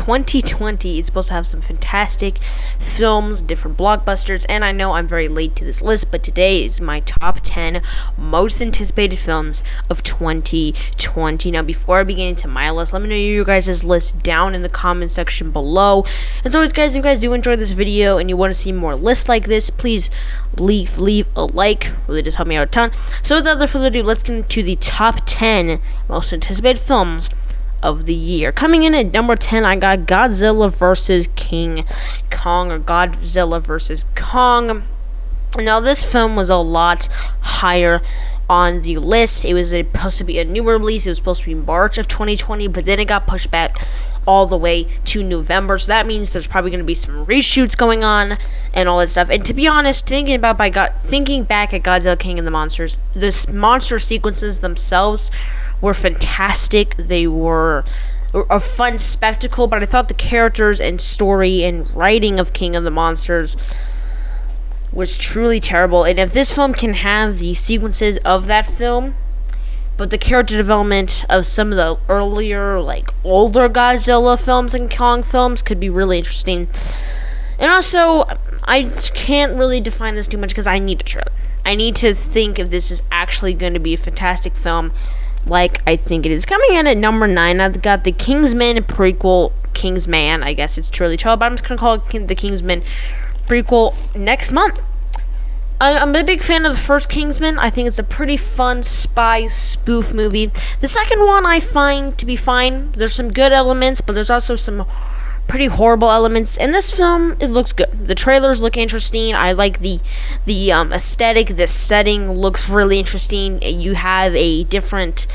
2020 is supposed to have some fantastic films, different blockbusters, and I know I'm very late to this list, but today is my top 10 most anticipated films of 2020. Now, before I begin into my list, let me know your guys' list down in the comment section below. As always, guys, if you guys do enjoy this video and you want to see more lists like this, please leave a like. Really just help me out a ton. So without further ado, let's get into the top 10 most anticipated films of the year. Coming in at number 10, I got Godzilla vs. King Kong, or Godzilla vs. Kong. Now, this film was a lot higher on the list. It was supposed to be a new release. It was supposed to be March of 2020, but then it got pushed back all the way to November. So that means there's probably going to be some reshoots going on and all that stuff. And to be honest, thinking back at Godzilla King and the Monsters, the monster sequences themselves were fantastic. They were a fun spectacle, but I thought the characters and story and writing of King of the Monsters was truly terrible. And if this film can have the sequences of that film, but the character development of some of the earlier, older Godzilla films and Kong films could be really interesting. And also, I can't really define this too much because I need a trailer. I need to think if this is actually going to be a fantastic film like I think it is. Coming in at number 9, I've got the Kingsman prequel, Kingsman, I guess it's truly child, but I'm just going to call it the Kingsman prequel next month. I'm a big fan of the first Kingsman. I think it's a pretty fun spy spoof movie. The second one I find to be fine. There's some good elements, but there's also some pretty horrible elements. In this film, it looks good. The trailers look interesting. I like the aesthetic. The setting looks really interesting. You have a different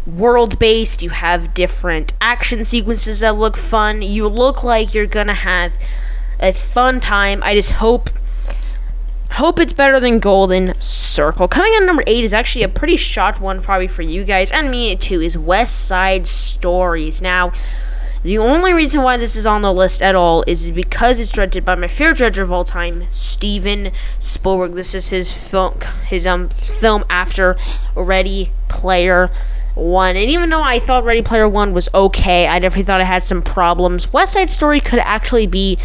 world-based. You have different action sequences that look fun. You look like you're gonna have a fun time. I just hope it's better than Golden Circle. Coming in at number 8 is actually a pretty short one probably for you guys, and me too, is West Side Stories. Now, the only reason why this is on the list at all is because it's directed by my favorite director of all time, Steven Spielberg. This is his film after Ready Player One. And even though I thought Ready Player One was okay, I definitely thought it had some problems. West Side Story could actually be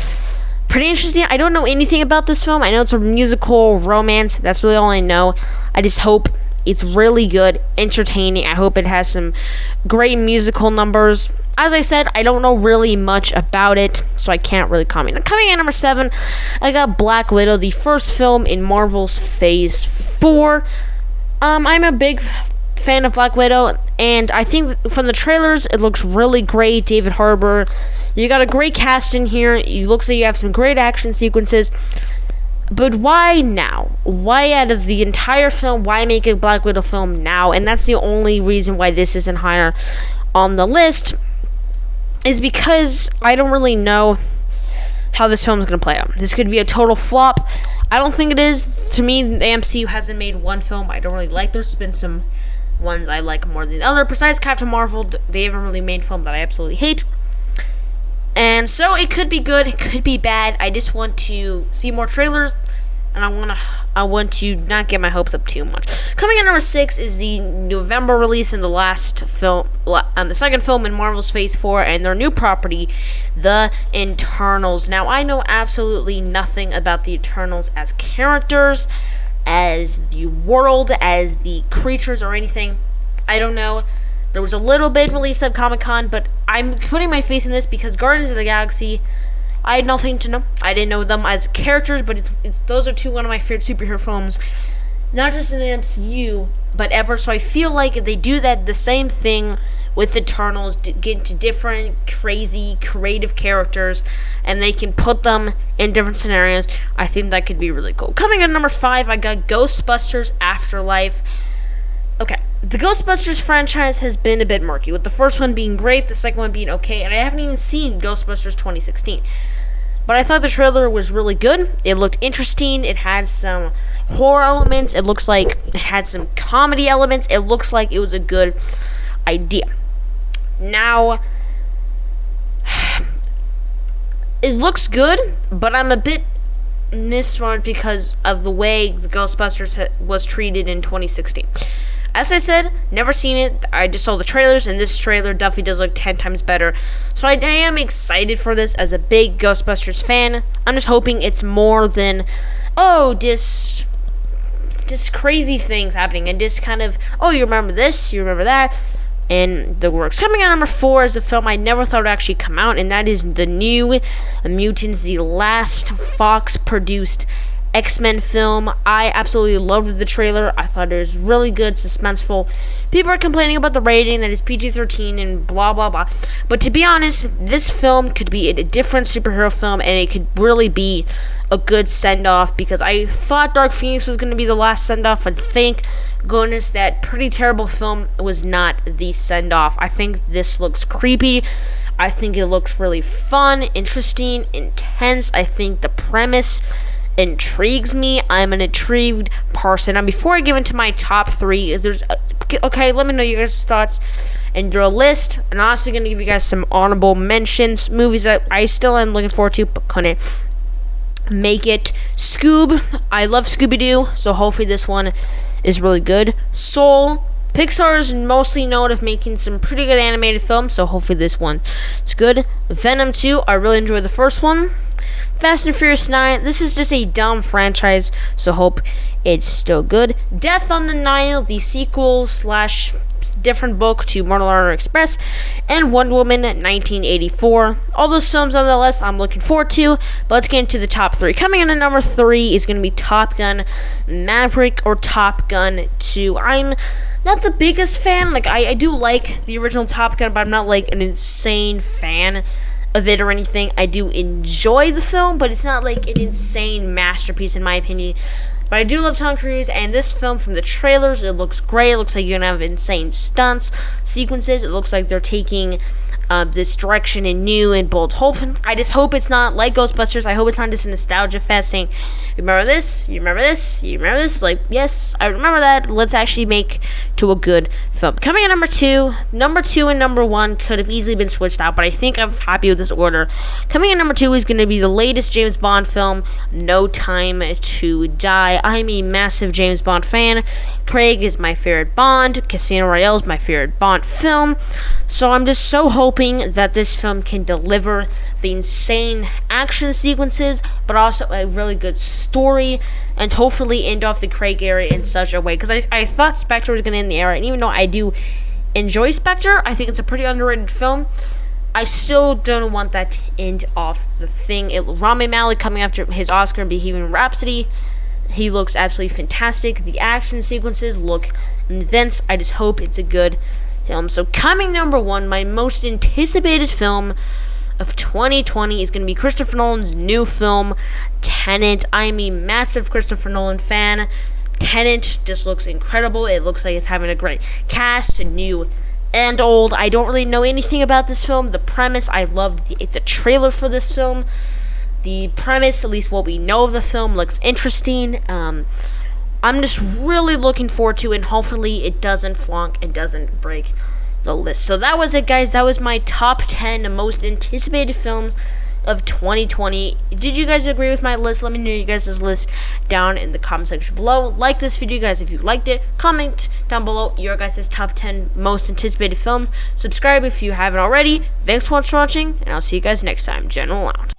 pretty interesting. I don't know anything about this film. I know it's a musical romance. That's really all I know. I just hope it's really good, entertaining. I hope it has some great musical numbers. As I said, I don't know really much about it, so I can't really comment. Coming in at number 7, I got Black Widow, the first film in Marvel's Phase 4. I'm a big fan of Black Widow, and I think from the trailers, it looks really great. David Harbour, you got a great cast in here. It looks like you have some great action sequences. But why now? Why out of the entire film, why make a Black Widow film now? And that's the only reason why this isn't higher on the list, is because I don't really know how this film is going to play out. This could be a total flop. I don't think it is. To me, the MCU hasn't made one film I don't really like. There's been some ones I like more than the other. Besides Captain Marvel, they haven't really made film that I absolutely hate. And so it could be good, it could be bad. I just want to see more trailers, and I want to not get my hopes up too much. Coming in number 6 is the November release and the second film in Marvel's Phase 4 and their new property, The Eternals. Now, I know absolutely nothing about the Eternals as characters, as the world, as the creatures, or anything. I don't know. There was a little bit released at Comic-Con, but I'm putting my face in this because Guardians of the Galaxy, I had nothing to know. I didn't know them as characters, but those are one of my favorite superhero films, not just in the MCU, but ever. So I feel like if they do the same thing with Eternals, get into different, crazy, creative characters, and they can put them in different scenarios, I think that could be really cool. Coming in number 5, I got Ghostbusters Afterlife. Okay, the Ghostbusters franchise has been a bit murky, with the first one being great, the second one being okay, and I haven't even seen Ghostbusters 2016. But I thought the trailer was really good. It looked interesting. It had some horror elements. It looks like it had some comedy elements. It looks like it was a good idea. Now, it looks good, but I'm a bit misfit because of the way the Ghostbusters was treated in 2016. As I said, never seen it. I just saw the trailers, and this trailer definitely does look 10 times better. So I am excited for this as a big Ghostbusters fan. I'm just hoping it's more than, oh, just crazy things happening, and just kind of, oh, you remember this, you remember that, and the works. Coming out number 4 is a film I never thought would actually come out, and that is the New Mutants, the last Fox-produced X-Men film. I absolutely loved the trailer. I thought it was really good, suspenseful. People are complaining about the rating, that it's PG-13 and blah, blah, blah. But to be honest, this film could be a different superhero film, and it could really be a good send-off, because I thought Dark Phoenix was going to be the last send-off, and thank goodness that Pretty Terrible film was not the send-off. I think this looks creepy. I think it looks really fun, interesting, intense. I think the premise intrigues me. I'm an intrigued person. Now, before I get into my top 3, okay, let me know your guys' thoughts and your list. And I'm also going to give you guys some honorable mentions, movies that I still am looking forward to, but couldn't make it. Scoob, I love Scooby-Doo, so hopefully this one is really good. Soul, Pixar is mostly known of making some pretty good animated films, so hopefully this one is good. Venom 2, I really enjoyed the first one. Fast and Furious 9, this is just a dumb franchise, so hope it's still good. Death on the Nile, the sequel / different book to Mortal Order Express, and Wonder Woman 1984. All those films on the list I'm looking forward to, but let's get into the top 3. Coming in at number 3 is going to be Top Gun Maverick or Top Gun 2. I'm not the biggest fan. I do like the original Top Gun, but I'm not like an insane fan of it or anything. I do enjoy the film, but it's not like an insane masterpiece in my opinion. But I do love Tom Cruise, and this film, from the trailers, it looks great. It looks like you're going to have insane stunts, sequences. It looks like they're taking this direction in new and bold hope. I just hope it's not like Ghostbusters. I hope it's not just a nostalgia fest saying, you remember this, you remember this, you remember this. Like, yes, I remember that. Let's actually make to a good film. Coming at number 2 and number 1 could have easily been switched out, but I think I'm happy with this order. Coming at number 2 is going to be the latest James Bond film, No Time to Die. I'm a massive James Bond fan. Craig is my favorite Bond. Casino Royale is my favorite Bond film. So I'm just so hoping that this film can deliver the insane action sequences, but also a really good story, and hopefully end off the Craig era in such a way. Because I thought Spectre was going to end the era, and even though I do enjoy Spectre, I think it's a pretty underrated film. I still don't want that to end off the thing. Rami Malek coming after his Oscar and Bohemian Rhapsody, he looks absolutely fantastic. The action sequences look intense. I just hope it's a good film. So coming number 1, my most anticipated film of 2020 is going to be Christopher Nolan's new film, Tenet. I'm a massive Christopher Nolan fan. Tenet just looks incredible. It looks like it's having a great cast, new and old. I don't really know anything about this film. The premise, I loved the trailer for this film. The premise, at least what we know of the film, looks interesting. I'm just really looking forward to it, and hopefully it doesn't flunk and doesn't break the list. So that was it, guys. That was my top 10 most anticipated films of 2020. Did you guys agree with my list? Let me know your guys' list down in the comment section below. Like this video, guys, if you liked it. Comment down below your guys' top 10 most anticipated films. Subscribe if you haven't already. Thanks for watching, and I'll see you guys next time. General out.